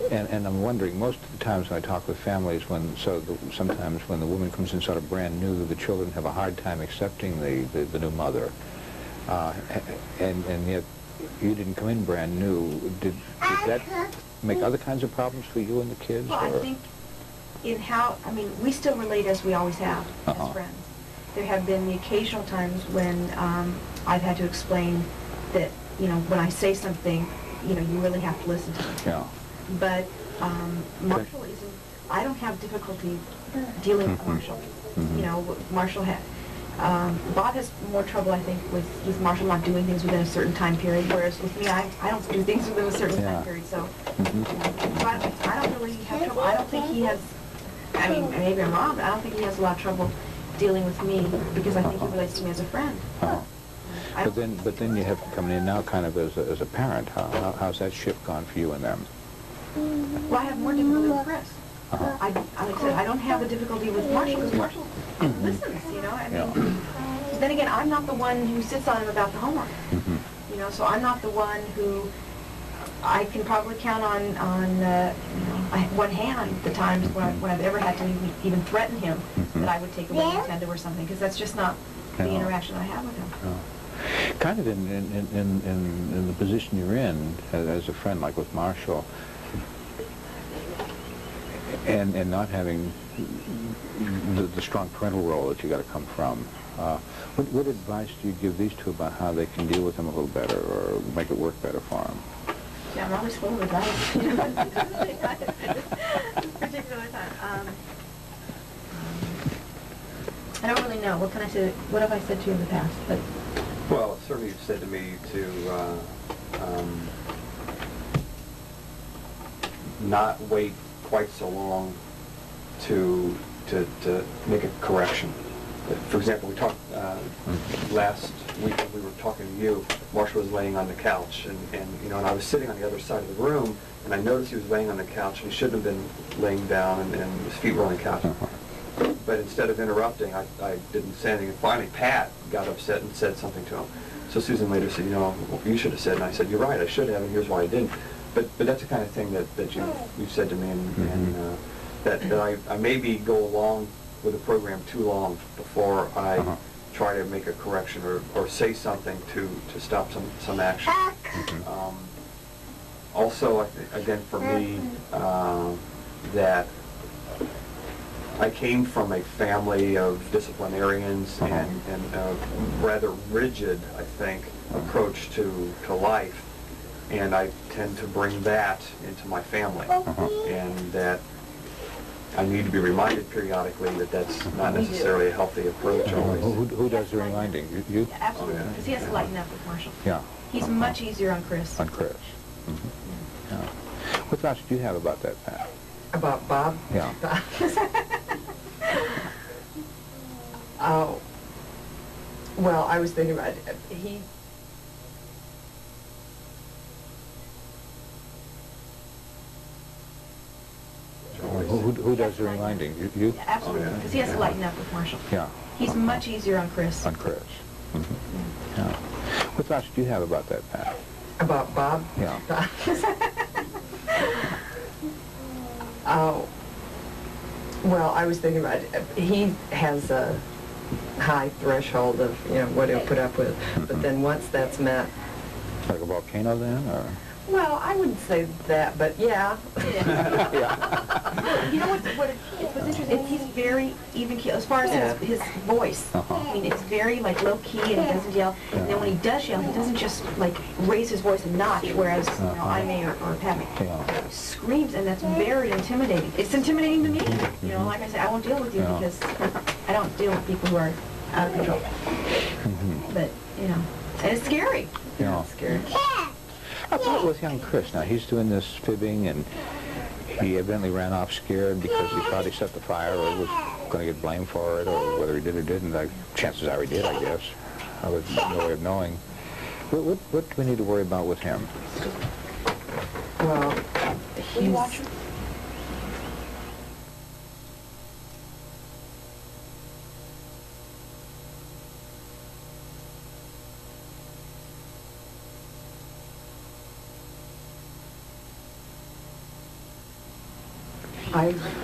And I'm wondering, most of the times when I talk with families, sometimes when the woman comes in sort of brand new, the children have a hard time accepting the new mother. And yet, you didn't come in brand new. Did that make other kinds of problems for you and the kids? Well, I think I mean, we still relate as we always have, as friends. There have been the occasional times when I've had to explain that, you know, when I say something, you know, you really have to listen to me. Yeah. But Marshall isn't, I don't have difficulty dealing with Marshall. You know, Marshall had, Bob has more trouble, I think, with Marshall not doing things within a certain time period, whereas with me, I don't do things within a certain time period, so, you know, so I don't really have trouble. I don't think he has, I mean, maybe I'm wrong, but I don't think he has a lot of trouble dealing with me, because I think he relates to me as a friend. But then you have to come in now kind of as a parent. How's that shift gone for you and them? Well, I have more difficulty with Chris. Like I said, I don't have the difficulty with Marshall, because Marshall listens, you know. I mean, then again, I'm not the one who sits on him about the homework. Mhm. You know, so I'm not the one who, I can probably count on one hand the times when I've ever had to even threaten him that I would take away Nintendo or something, because that's just not the Yeah. interaction I have with him. Kind of in the position you're in as a friend, like with Marshall, and not having the strong parental role that you got to come from. What advice do you give these two about how they can deal with him a little better or make it work better for them? Yeah, I'm always full of advice. You know, this particular time. I don't really know. What can I say? What have I said to you in the past? But Well, certainly you've said to me to not wait quite so long to make a correction. For example, we talked last week when we were talking to you. Marshall was laying on the couch, and I was sitting on the other side of the room, and I noticed he was laying on the couch, and he shouldn't have been laying down, and his feet were on the couch. But instead of interrupting, I didn't say anything. And finally, Pat got upset and said something to him. So Susan later said, you should have said. And I said, you're right, I should have, and here's why I didn't. But that's the kind of thing that you've said to me, and that I maybe go along with the program too long before I try to make a correction or say something to stop some action. Also, again, for me, that I came from a family of disciplinarians and a rather rigid, I think, approach to life, and I tend to bring that into my family, and that I need to be reminded periodically that that's not necessarily a healthy approach always. Who does the reminding? You? yeah, absolutely, because he has to lighten up with Marshall. Yeah. He's much easier on Chris. On Chris. Yeah. What thoughts do you have about that, Pat? About Bob? Yeah. Oh, well, I was thinking about he. Who does the reminding? You? Yeah, absolutely, because he has to lighten up with Marshall. Yeah. He's much easier on Chris. On Chris. Yeah. What thoughts do you have about that, Pat? About Bob? Yeah. Oh, well, I was thinking about he has a high threshold of, what he'll put up with. But then once that's met... Like a volcano then, or? Well, I wouldn't say that, but yeah. You know what's interesting? He's very even keel as far as his voice. I mean, it's very low key, and he doesn't yell. And then when he does yell, he doesn't just raise his voice a notch, whereas I may or Pat may. He screams, and that's very intimidating. It's intimidating to me. Like I said, I won't deal with you because I don't deal with people who are out of control. But and it's scary. Yeah. It's scary. How about with young Chris? Now, he's doing this fibbing, and he evidently ran off scared because he thought he set the fire or was going to get blamed for it, or whether he did or didn't. Chances are he did, I guess. I would no way of knowing. What do we need to worry about with him? Well, he's...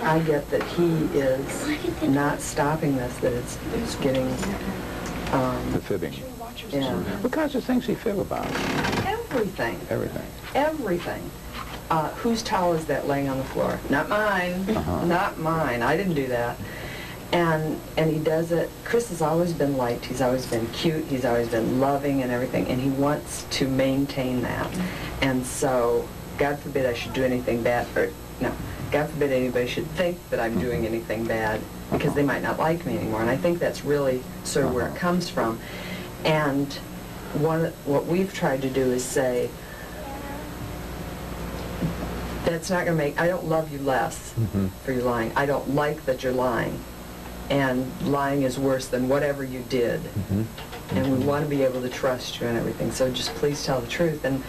I get that he is not stopping this, that it's getting... The fibbing. Yeah. What kinds of things he fib about? Everything. Everything. Everything. Whose towel is that laying on the floor? Not mine. Not mine. I didn't do that. And he does it. Chris has always been liked. He's always been cute. He's always been loving and everything. And he wants to maintain that. And so, God forbid I should do anything bad. Or, no. God forbid anybody should think that I'm doing anything bad, because they might not like me anymore. And I think that's really sort of where it comes from. And what we've tried to do is say, that's not going to make... I don't love you less for your lying. I don't like that you're lying. And lying is worse than whatever you did. And we want to be able to trust you and everything. So just please tell the truth. And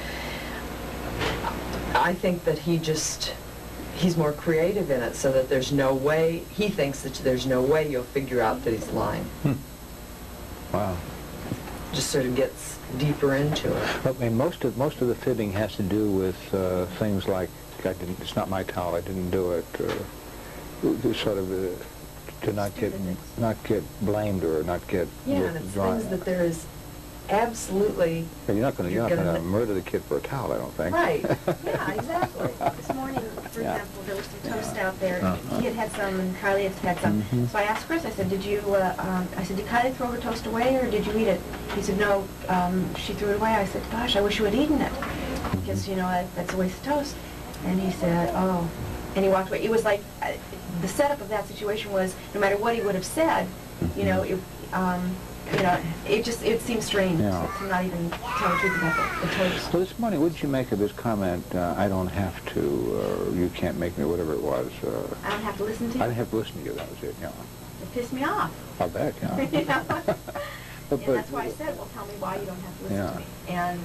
I think that he's more creative in it, so that there's no way, he thinks that there's no way you'll figure out that he's lying. Wow. Just sort of gets deeper into it. But I mean, most of the fibbing has to do with things like it's not my towel, I didn't do it, sort of to not get blamed or not get Yeah, and it's withdrawn. things that there is absolutely... You're not going to murder the kid for a towel, I don't think. Right. Yeah, exactly. This morning, for Yeah. example, there was some toast out there. Uh-huh. He had had some, and Kylie had some. Mhm. So I asked Chris, I said, did Kylie throw her toast away, or did you eat it? He said, no, she threw it away. I said, gosh, I wish you had eaten it, because, that's a waste of toast. And he said, oh, and he walked away. It was like, the setup of that situation was, no matter what he would have said, it seems strange Yeah. to not even tell the truth about the toast. Well, this morning, what did you make of his comment, I don't have to, or you can't make me, whatever it was? I don't have to listen to I you. didn't have to listen to you, that was it, yeah. It pissed me off. I'll bet, yeah. You know? But- And that's why I said, well, tell me why you don't have to listen Yeah. to me. And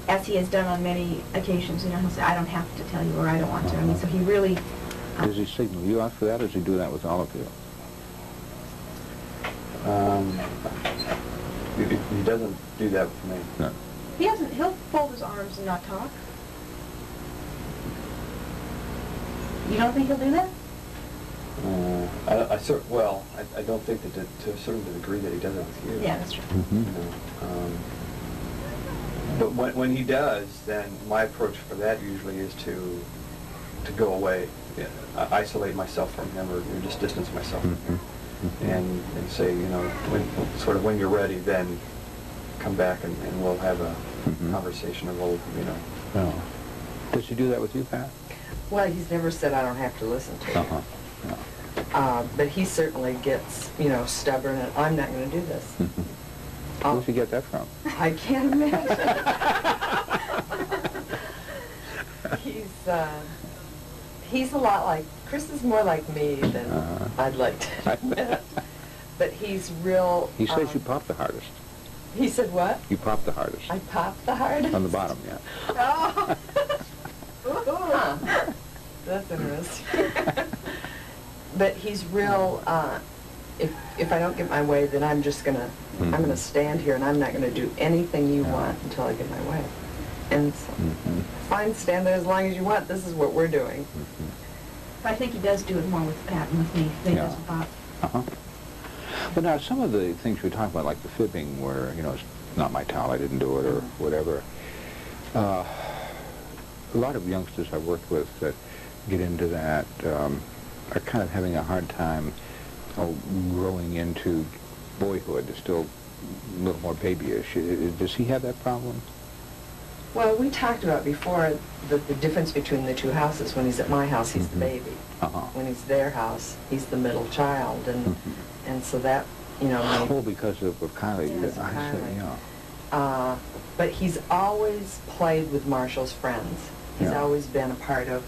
as he has done on many occasions, he'll say, I don't have to tell you, or I don't want to. I mean, so he really... Does he signal you out for that, or does he do that with all of you? He doesn't do that with me. No. He'll fold his arms and not talk. You don't think he'll do that? I don't think that to a certain degree that he does it with you. Yeah, that's true. Mm-hmm. But when he does, then my approach for that usually is to go away, isolate myself from him, or just distance myself from him, and say, when you're ready, then come back and we'll have a conversation, and we'll, No. Does he do that with you, Pat? Well, he's never said I don't have to listen to you. Uh-huh. Yeah. But he certainly gets, stubborn, and I'm not going to do this. Where did you get that from? I can't imagine. He's a lot like, Chris is more like me than I'd like to admit. But he's real... He says you pop the hardest. He said what? You pop the hardest. I pop the hardest? On the bottom, yeah. Oh! Huh. That's interesting. But he's real, if I don't get my way, then I'm just gonna, I'm gonna stand here and I'm not gonna do anything you want until I get my way. And so, fine, stand there as long as you want, this is what we're doing. But I think he does do it more with Pat and with me than he does with Bob. Uh-huh. Well, now, some of the things we talk about, like the fibbing, where, it's not my towel, I didn't do it, or whatever, a lot of youngsters I worked with that get into that are kind of having a hard time growing into boyhood. They're still a little more babyish. Does he have that problem? Well, we talked about before the difference between the two houses. When he's at my house, he's the baby. When he's their house, he's the middle child, and so that, Oh, because of Kylie. Because of I see, Kylie. yeah. But he's always played with Marshall's friends. He's Yeah. always been a part of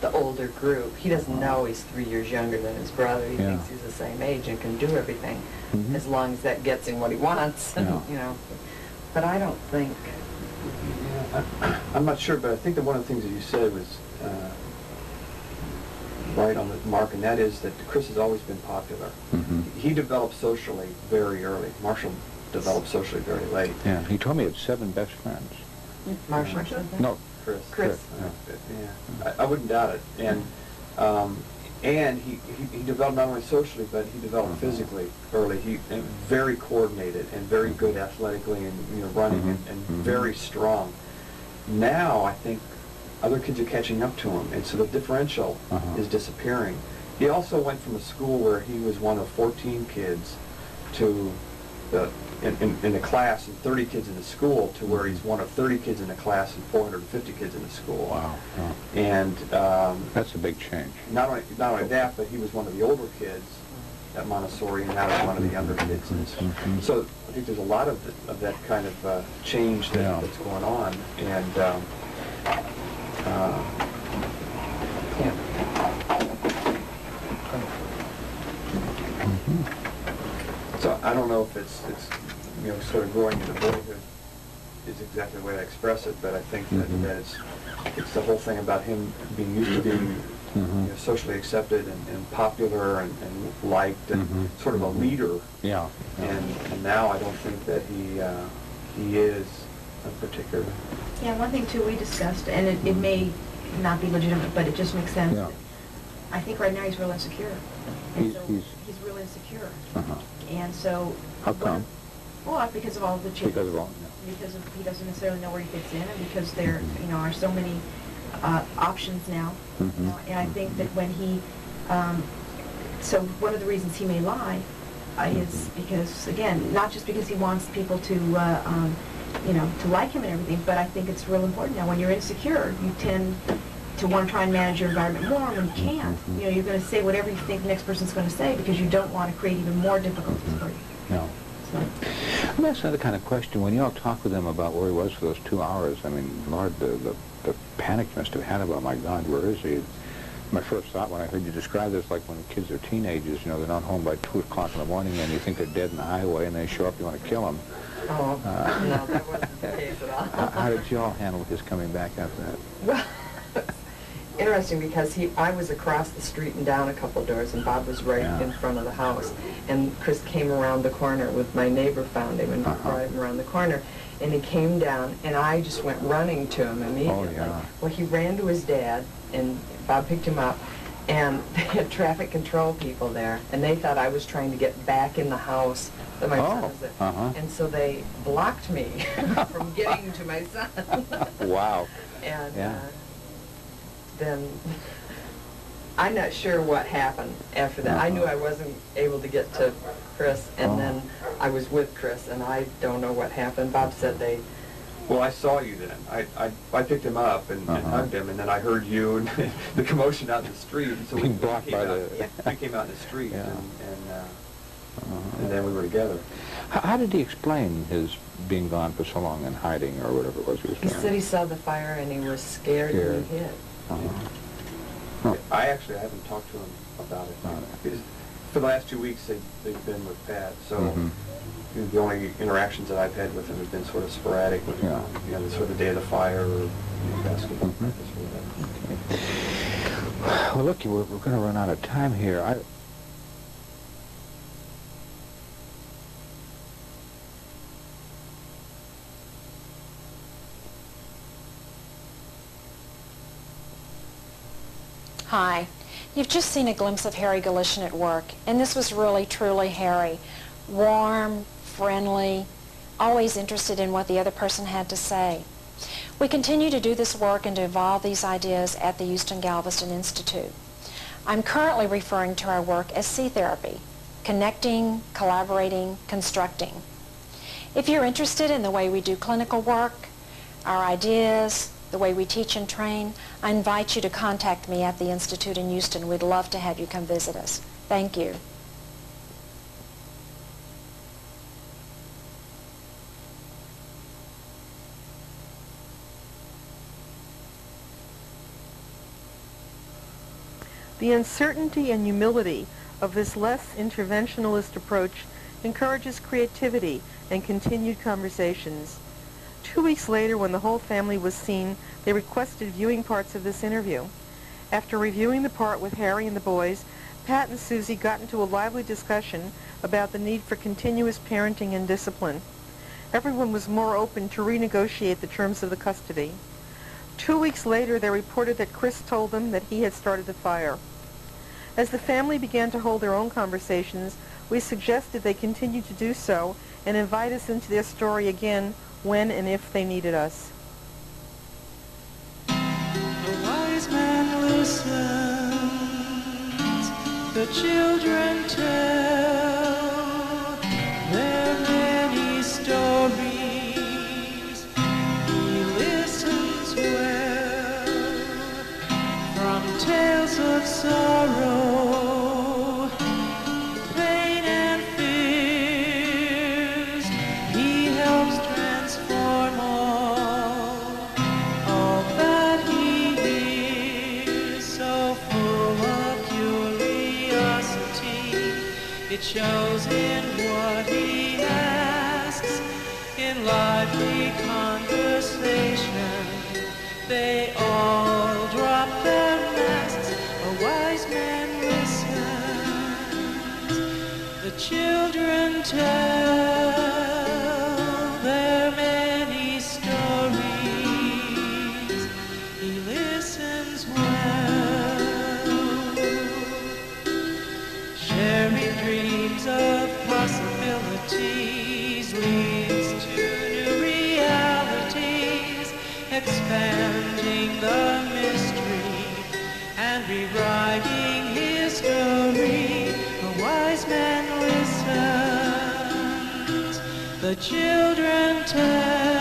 the older group. He doesn't know he's 3 years younger than his brother. He Yeah. thinks he's the same age and can do everything Mhm. as long as that gets him what he wants. Yeah. But I don't think... I'm not sure, but I think that one of the things that you said was right on the mark, and that is that Chris has always been popular. He developed socially very early. Marshall developed socially very late. Yeah, he told me he had 7 best friends. Marshall said that? No, Chris. Yeah, I wouldn't doubt it. And he developed not only socially, but he developed physically early. He very coordinated and very good athletically, and running and very strong. Now I think other kids are catching up to him, and so the differential is disappearing. He also went from a school where he was one of 14 kids to in the class and 30 kids in the school to where he's one of 30 kids in the class and 450 kids in the school. Wow. Yeah. And That's a big change. not only that, but he was one of the older kids at Montessori, and now he's one of the younger kids in the school. So I think there's a lot of that kind of change that's going on, and so I don't know if it's sort of growing into boyhood is exactly the way I express it, but I think that it's the whole thing about him being used to being you know, socially accepted and popular and liked and sort of a leader. Yeah. And now I don't think that he is a particular. Yeah, one thing too we discussed, and it may not be legitimate, but it just makes sense. Yeah. I think right now he's real insecure. And so He's real insecure. uh-huh. And so... How come? Well, because of all the changes. Because of all, Because he doesn't necessarily know where he fits in, and because there, you know, are so many options now. You know, and I think that when he... so one of the reasons he may lie is because, again, not just because he wants people to, you know, to like him and everything, but I think it's real important now. When you're insecure, you tend to want to try and manage your environment more when you can't. You know, you're going to say whatever you think the next person's going to say because you don't want to create even more difficulties for you. No. So. Let me ask another kind of question. When you all talked with him about where he was for those 2 hours, I mean, Lord, the panic you must have had about, my God, where is he? My first thought when I heard you describe this, like when kids are teenagers, you know, they're not home by 2 o'clock in the morning and you think they're dead in the highway and they show up, you want to kill them. Oh, no, that wasn't the case at all. How did you all handle his coming back after that? Well, interesting because I was across the street and down a couple of doors, and Bob was right in front of the house. And Chris came around the corner with my neighbor found him and driving around the corner. And he came down, and I just went running to him immediately. Oh, yeah. Well, he ran to his dad, and Bob picked him up, and they had traffic control people there, and they thought I was trying to get back in the house that my son was in. And so they blocked me from getting to my son. Wow. And then I'm not sure what happened after that. I knew I wasn't able to get to Chris, and then I was with Chris, and I don't know what happened. Bob said they... Well, I saw you then. I picked him up and hugged him, and then I heard you and the commotion out in the street. And so we came out in the street, and then we were together. How did he explain his being gone for so long and hiding or whatever it was he was doing? He said he saw the fire and he was scared and he hid. I haven't talked to him about it. Because for the last 2 weeks they've been with Pat, so the only interactions that I've had with him have been sort of sporadic, with, you know, the sort of the day of the fire or basketball practice or whatever. Okay. Well, look, we're going to run out of time here. Hi. You've just seen a glimpse of Harry Goolishian at work, and this was really, truly Harry. Warm, friendly, always interested in what the other person had to say. We continue to do this work and to evolve these ideas at the Houston Galveston Institute. I'm currently referring to our work as C-therapy, connecting, collaborating, constructing. If you're interested in the way we do clinical work, our ideas, the way we teach and train, I invite you to contact me at the Institute in Houston. We'd love to have you come visit us. Thank you. The uncertainty and humility of this less interventionalist approach encourages creativity and continued conversations. 2 weeks later, when the whole family was seen, they requested viewing parts of this interview. After reviewing the part with Harry and the boys, Pat and Susie got into a lively discussion about the need for continuous parenting and discipline. Everyone was more open to renegotiate the terms of the custody. 2 weeks later, they reported that Chris told them that he had started the fire. As the family began to hold their own conversations, we suggested they continue to do so and invite us into their story again when and if they needed us. The wise man listens, the children tell their many stories. He listens well, from tales of sorrow, pain and fears. He helps transform all that he hears. So full of curiosity, it shows in what he asks. In lively conversation, they all drop their masks. A children tell their many stories. He listens well, sharing dreams of possibilities leads to new realities, expanding the mystery and rewriting history. The wise man listens, the children tell.